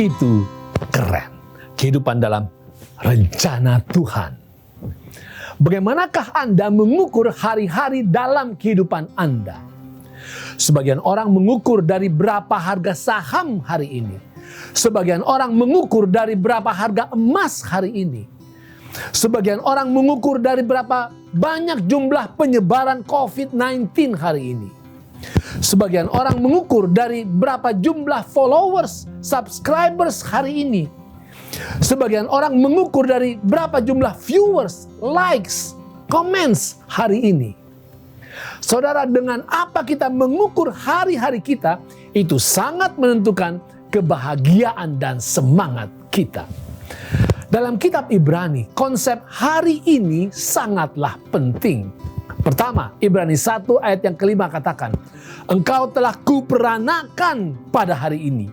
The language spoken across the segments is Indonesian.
Itu keren. Kehidupan dalam rencana Tuhan. Bagaimanakah Anda mengukur hari-hari dalam kehidupan Anda? Sebagian orang mengukur dari berapa harga saham hari ini. Sebagian orang mengukur dari berapa harga emas hari ini. Sebagian orang mengukur dari berapa banyak jumlah penyebaran COVID-19 hari ini. Sebagian orang mengukur dari berapa jumlah followers, subscribers hari ini. Sebagian orang mengukur dari berapa jumlah viewers, likes, comments hari ini. Saudara, dengan apa kita mengukur hari-hari kita, itu sangat menentukan kebahagiaan dan semangat kita. Dalam kitab Ibrani, konsep hari ini sangatlah penting. Pertama, Ibrani 1 ayat yang kelima katakan, "Engkau telah kuperanakan pada hari ini."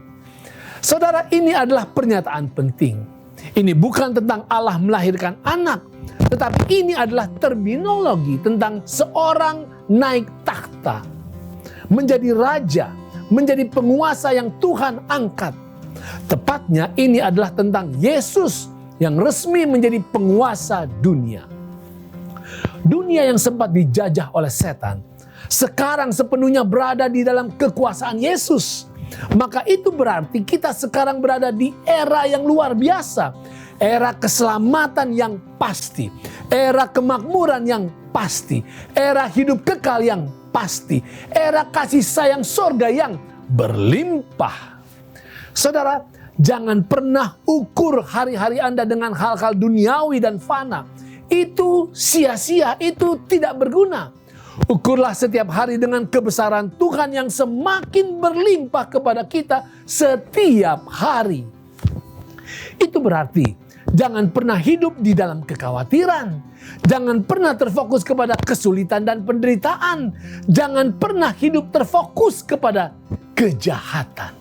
Saudara, ini adalah pernyataan penting. Ini bukan tentang Allah melahirkan anak, tetapi ini adalah terminologi tentang seorang naik takhta, menjadi raja, menjadi penguasa yang Tuhan angkat. Tepatnya ini adalah tentang Yesus yang resmi menjadi penguasa dunia. Dunia yang sempat dijajah oleh setan, sekarang sepenuhnya berada di dalam kekuasaan Yesus. Maka itu berarti kita sekarang berada di era yang luar biasa. Era keselamatan yang pasti. Era kemakmuran yang pasti. Era hidup kekal yang pasti. Era kasih sayang sorga yang berlimpah. Saudara, jangan pernah ukur hari-hari Anda dengan hal-hal duniawi dan fana. Itu sia-sia, itu tidak berguna. Ukurlah setiap hari dengan kebesaran Tuhan yang semakin berlimpah kepada kita setiap hari. Itu berarti jangan pernah hidup di dalam kekhawatiran. Jangan pernah terfokus kepada kesulitan dan penderitaan. Jangan pernah hidup terfokus kepada kejahatan.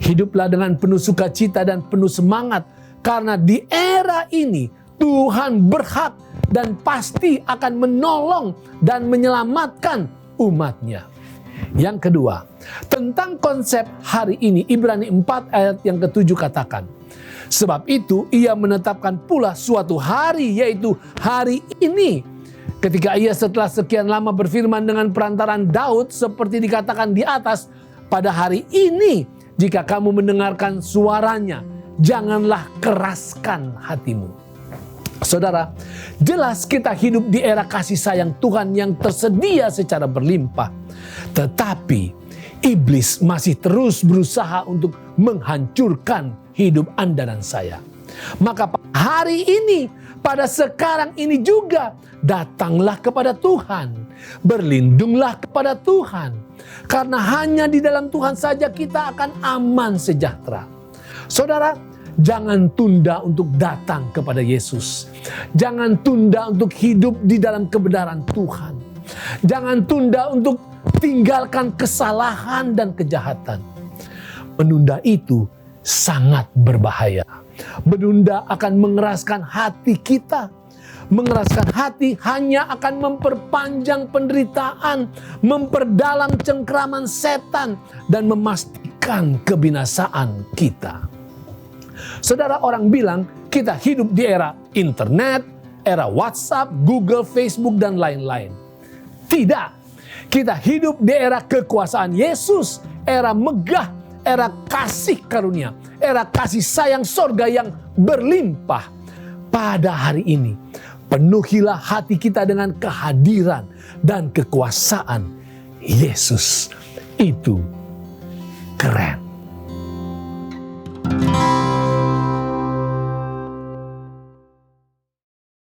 Hiduplah dengan penuh sukacita dan penuh semangat. Karena di era ini Tuhan berhak dan pasti akan menolong dan menyelamatkan umatnya. Yang kedua, tentang konsep hari ini, Ibrani 4 ayat yang ke-7 katakan, "Sebab itu ia menetapkan pula suatu hari, yaitu hari ini, ketika ia setelah sekian lama berfirman dengan perantaran Daud, seperti dikatakan di atas, pada hari ini jika kamu mendengarkan suaranya, janganlah keraskan hatimu." Saudara, jelas kita hidup di era kasih sayang Tuhan yang tersedia secara berlimpah. Tetapi iblis masih terus berusaha untuk menghancurkan hidup Anda dan saya. Maka hari ini, pada sekarang ini juga, datanglah kepada Tuhan. Berlindunglah kepada Tuhan. Karena hanya di dalam Tuhan saja kita akan aman sejahtera. Saudara, jangan tunda untuk datang kepada Yesus. Jangan tunda untuk hidup di dalam kebenaran Tuhan. Jangan tunda untuk tinggalkan kesalahan dan kejahatan. Menunda itu sangat berbahaya. Menunda akan mengeraskan hati kita. Mengeraskan hati hanya akan memperpanjang penderitaan, memperdalam cengkraman setan, dan memastikan kebinasaan kita. Saudara, orang bilang kita hidup di era internet, era WhatsApp, Google, Facebook, dan lain-lain. Tidak. Kita hidup di era kekuasaan Yesus, era megah, era kasih karunia, era kasih sayang sorga yang berlimpah. Pada hari ini, penuhilah hati kita dengan kehadiran dan kekuasaan Yesus. Itu